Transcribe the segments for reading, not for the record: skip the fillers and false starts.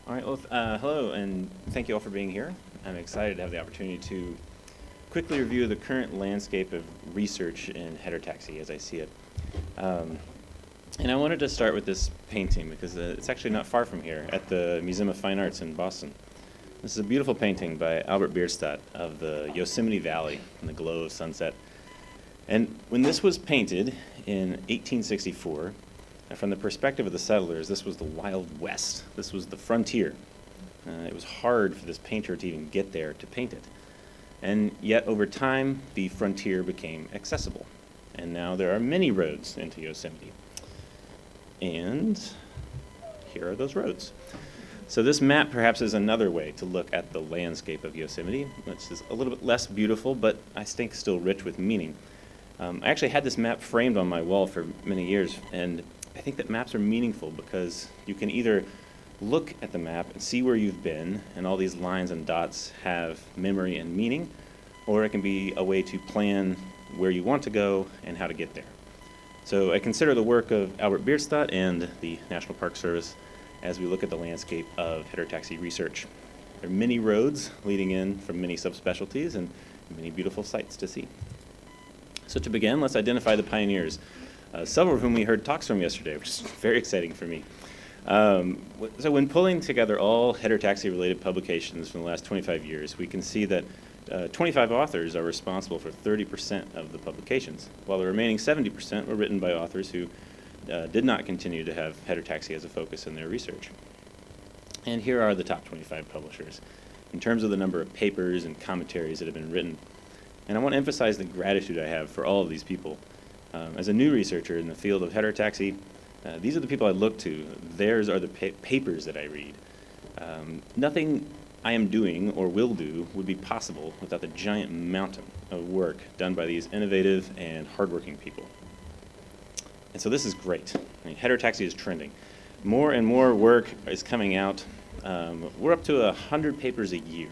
All right, well, hello, and thank you all for being here. I'm excited to have the opportunity to quickly review the current landscape of research in heterotaxy as I see it. And I wanted to start with this painting because it's actually not far from here at the Museum of Fine Arts in Boston. This is a beautiful painting by Albert Bierstadt of the Yosemite Valley in the glow of sunset. And when this was painted in 1864, from the perspective of the settlers, this was the Wild West. This was the frontier. It was hard for this painter to even get there to paint it. And yet, over time, the frontier became accessible. And now there are many roads into Yosemite. And here are those roads. So this map perhaps is another way to look at the landscape of Yosemite, which is a little bit less beautiful, but I think still rich with meaning. I actually had this map framed on my wall for many years, and I think that maps are meaningful because you can either look at the map and see where you've been, and all these lines and dots have memory and meaning, or it can be a way to plan where you want to go and how to get there. So I consider the work of Albert Bierstadt and the National Park Service as we look at the landscape of heterotaxy research. There are many roads leading in from many subspecialties and many beautiful sights to see. So to begin, let's identify the pioneers. Several of whom we heard talks from yesterday, which is very exciting for me. So when pulling together all heterotaxy-related publications from the last 25 years, we can see that 25 authors are responsible for 30% of the publications, while the remaining 70% were written by authors who did not continue to have heterotaxy as a focus in their research. And here are the top 25 publishers in terms of the number of papers and commentaries that have been written. And I want to emphasize the gratitude I have for all of these people. As a new researcher in the field of heterotaxy, these are the people I look to. Theirs are the papers that I read. Nothing I am doing or will do would be possible without the giant mountain of work done by these innovative and hardworking people. And so this is great. I mean, heterotaxy is trending. More and more work is coming out. We're up to 100 papers a year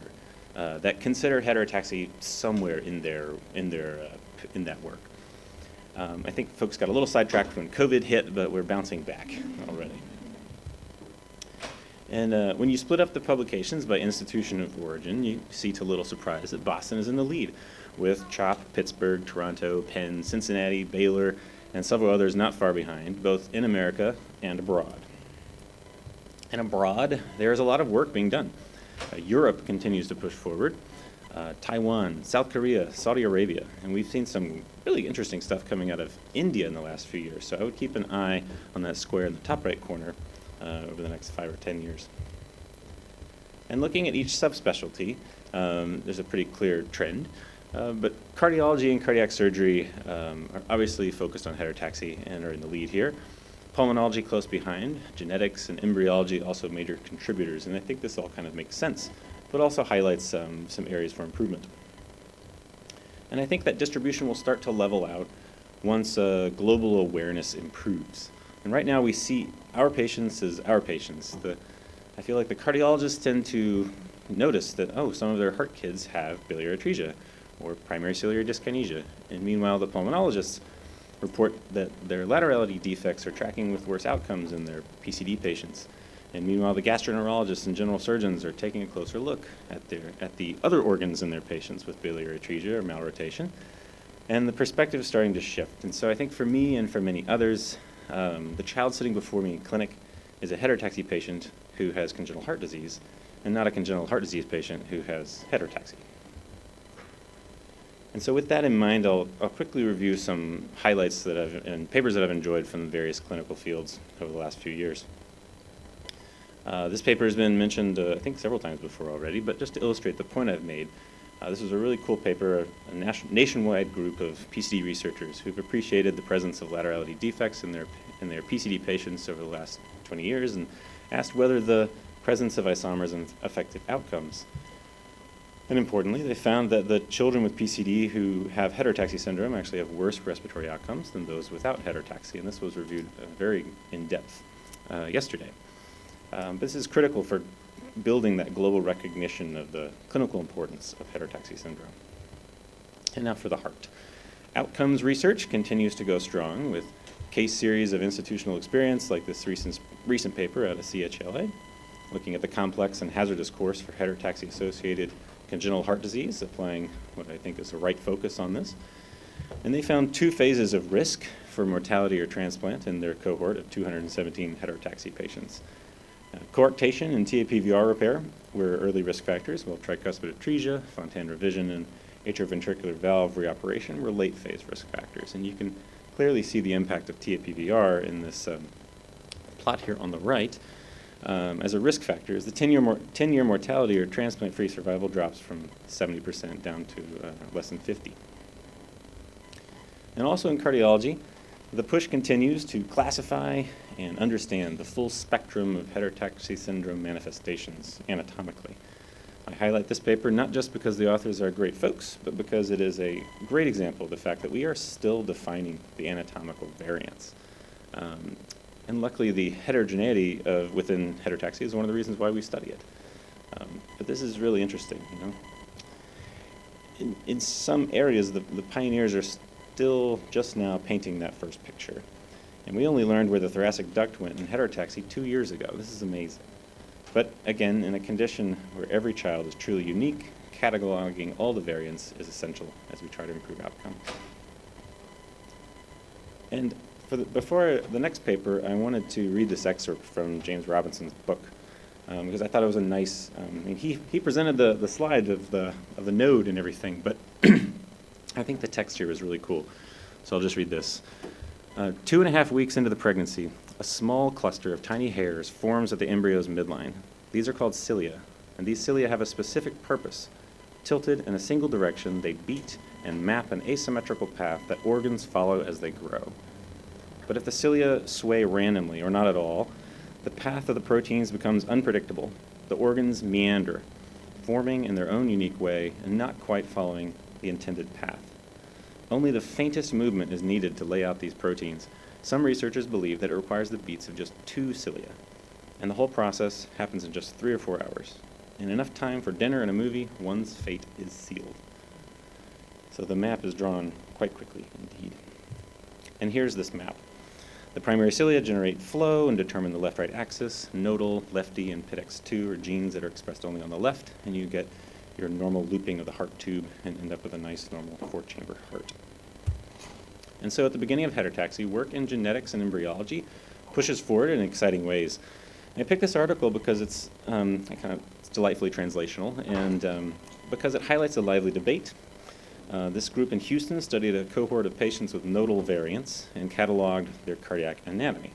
that consider heterotaxy somewhere in that work. I think folks got a little sidetracked when COVID hit, but we're bouncing back already. And when you split up the publications by institution of origin, you see to little surprise that Boston is in the lead, with CHOP, Pittsburgh, Toronto, Penn, Cincinnati, Baylor, and several others not far behind, both in America and abroad. And abroad, there is a lot of work being done. Europe continues to push forward. Taiwan, South Korea, Saudi Arabia, and we've seen some really interesting stuff coming out of India in the last few years. So I would keep an eye on that square in the top right corner over the next 5 or 10 years. And looking at each subspecialty, there's a pretty clear trend. But cardiology and cardiac surgery are obviously focused on heterotaxy and are in the lead here. Pulmonology close behind, genetics and embryology also major contributors, and I think this all kind of makes sense, but also highlights some areas for improvement. And I think that distribution will start to level out once global awareness improves. And right now we see our patients as our patients. I feel like the cardiologists tend to notice that, oh, some of their heart kids have biliary atresia or primary ciliary dyskinesia. And meanwhile, the pulmonologists report that their laterality defects are tracking with worse outcomes in their PCD patients. And meanwhile, the gastroenterologists and general surgeons are taking a closer look at the other organs in their patients with biliary atresia or malrotation. And the perspective is starting to shift. And so I think for me and for many others, the child sitting before me in clinic is a heterotaxy patient who has congenital heart disease and not a congenital heart disease patient who has heterotaxy. And so with that in mind, I'll quickly review some highlights and papers that I've enjoyed from the various clinical fields over the last few years. This paper has been mentioned, I think, several times before already, but just to illustrate the point I've made, this was a really cool paper, a nationwide group of PCD researchers who've appreciated the presence of laterality defects in their PCD patients over the last 20 years and asked whether the presence of isomers affected outcomes. And importantly, they found that the children with PCD who have heterotaxy syndrome actually have worse respiratory outcomes than those without heterotaxy, and this was reviewed very in depth yesterday. This is critical for building that global recognition of the clinical importance of heterotaxy syndrome. And now for the heart. Outcomes research continues to go strong with case series of institutional experience like this recent paper out of CHLA. looking at the complex and hazardous course for heterotaxy-associated congenital heart disease, applying what I think is the right focus on this. And they found 2 phases of risk for mortality or transplant in their cohort of 217 heterotaxy patients. Coarctation and TAPVR repair were early risk factors, while tricuspid atresia, Fontan revision, and atrioventricular valve reoperation were late phase risk factors. And you can clearly see the impact of TAPVR in this plot here on the right. As a risk factor, as the 10-year mortality or transplant-free survival drops from 70% down to less than 50. And also in cardiology, the push continues to classify and understand the full spectrum of heterotaxy syndrome manifestations anatomically. I highlight this paper not just because the authors are great folks, but because it is a great example of the fact that we are still defining the anatomical variants. And luckily, the heterogeneity within heterotaxy is one of the reasons why we study it. But this is really interesting, you know. In some areas, the pioneers are still just now painting that first picture. And we only learned where the thoracic duct went in heterotaxy 2 years ago. This is amazing. But again, in a condition where every child is truly unique, cataloging all the variants is essential as we try to improve outcome. And before the next paper, I wanted to read this excerpt from James Robinson's book, because I thought it was a nice, he presented the slide of the node and everything, but I think the text here is really cool. So I'll just read this. 2.5 weeks into the pregnancy, a small cluster of tiny hairs forms at the embryo's midline. These are called cilia, and these cilia have a specific purpose. Tilted in a single direction, they beat and map an asymmetrical path that organs follow as they grow. But if the cilia sway randomly or not at all, the path of the proteins becomes unpredictable. The organs meander, forming in their own unique way and not quite following the intended path. Only the faintest movement is needed to lay out these proteins. Some researchers believe that it requires the beats of just 2 cilia, and the whole process happens in just 3 or 4 hours. In enough time for dinner and a movie, one's fate is sealed. So the map is drawn quite quickly indeed. And here's this map. The primary cilia generate flow and determine the left-right axis. Nodal, lefty, and PITX2 are genes that are expressed only on the left, and you get your normal looping of the heart tube and end up with a nice normal 4-chamber heart. And so at the beginning of heterotaxy, work in genetics and embryology pushes forward in exciting ways. And I picked this article because it's delightfully translational, and because it highlights a lively debate. This group in Houston studied a cohort of patients with nodal variants and cataloged their cardiac anatomy.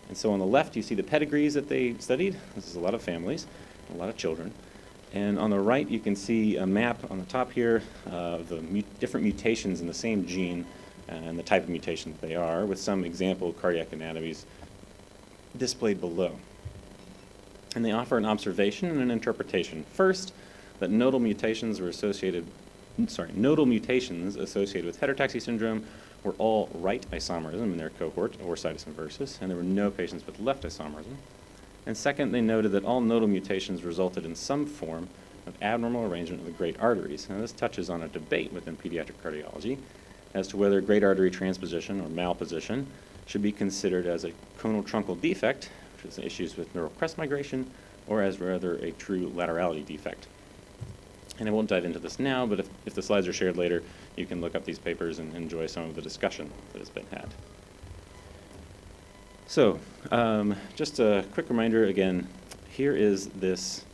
And so on the left, you see the pedigrees that they studied. This is a lot of families, a lot of children. And on the right, you can see a map on the top here of the different mutations in the same gene and the type of mutation that they are, with some example cardiac anatomies displayed below. And they offer an observation and an interpretation. First, that nodal mutations associated with heterotaxy syndrome were all right isomerism in their cohort, or situs inversus, and there were no patients with left isomerism. And second, they noted that all nodal mutations resulted in some form of abnormal arrangement of the great arteries. Now, this touches on a debate within pediatric cardiology as to whether great artery transposition or malposition should be considered as a conal truncal defect, which is issues with neural crest migration, or as rather a true laterality defect. And I won't dive into this now, but if the slides are shared later, you can look up these papers and enjoy some of the discussion that has been had. So, just a quick reminder again, here is this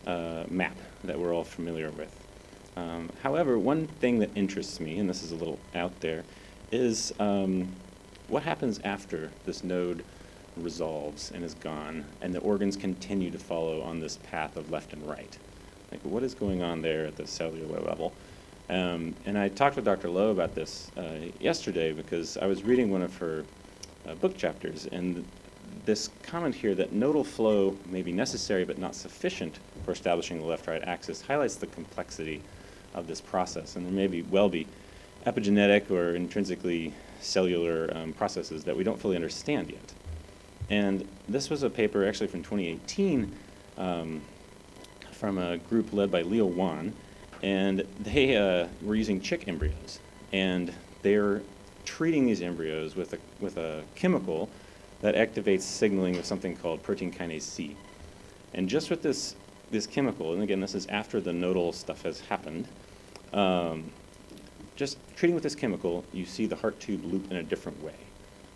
map that we're all familiar with. However, one thing that interests me, and this is a little out there, is what happens after this node resolves and is gone, and the organs continue to follow on this path of left and right. Like, what is going on there at the cellular level? And I talked with Dr. Lowe about this yesterday because I was reading one of her book chapters, and this comment here that nodal flow may be necessary but not sufficient for establishing the left-right axis highlights the complexity of this process, and there may well be epigenetic or intrinsically cellular processes that we don't fully understand yet. And this was a paper actually from 2018 from a group led by Leo Wan, and they were using chick embryos, and they're treating these embryos with a chemical that activates signaling with something called protein kinase C. And just with this chemical, and again, this is after the nodal stuff has happened, just treating with this chemical, you see the heart tube loop in a different way.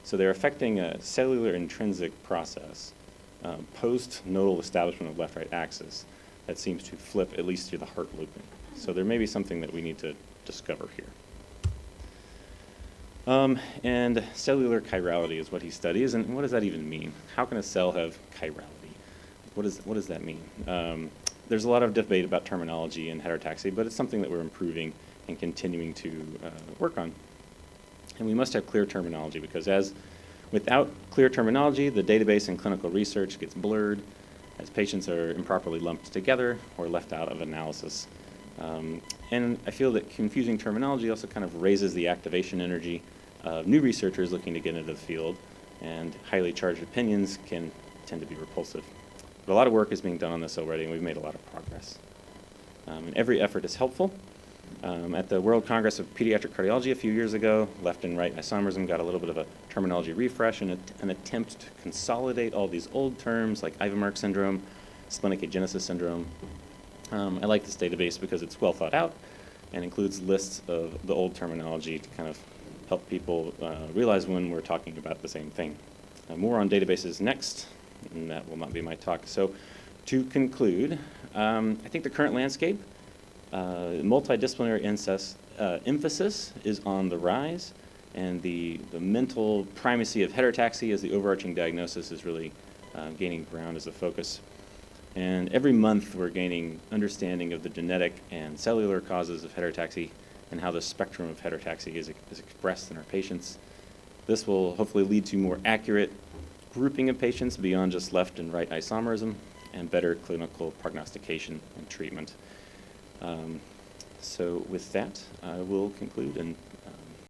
So they're affecting a cellular intrinsic process post-nodal establishment of left-right axis that seems to flip at least to the heart looping. So there may be something that we need to discover here. And cellular chirality is what he studies, and what does that even mean? How can a cell have chirality? What does that mean? There's a lot of debate about terminology in heterotaxy, but it's something that we're improving and continuing to work on. And we must have clear terminology, because without clear terminology, the database and clinical research gets blurred as patients are improperly lumped together or left out of analysis. And I feel that confusing terminology also kind of raises the activation energy of new researchers looking to get into the field, and highly charged opinions can tend to be repulsive. But a lot of work is being done on this already, and we've made a lot of progress. And every effort is helpful. At the World Congress of Pediatric Cardiology a few years ago, left and right isomerism got a little bit of a terminology refresh and an attempt to consolidate all these old terms like Ivermark syndrome, splenic agenesis syndrome. I like this database because it's well thought out and includes lists of the old terminology to kind of help people realize when we're talking about the same thing. More on databases next, and that will not be my talk. So to conclude, I think the current landscape, multidisciplinary emphasis is on the rise, and the mental primacy of heterotaxy as the overarching diagnosis is really gaining ground as a focus. And every month we're gaining understanding of the genetic and cellular causes of heterotaxy and how the spectrum of heterotaxy is expressed in our patients. This will hopefully lead to more accurate grouping of patients beyond just left and right isomerism, and better clinical prognostication and treatment. So with that, I will conclude and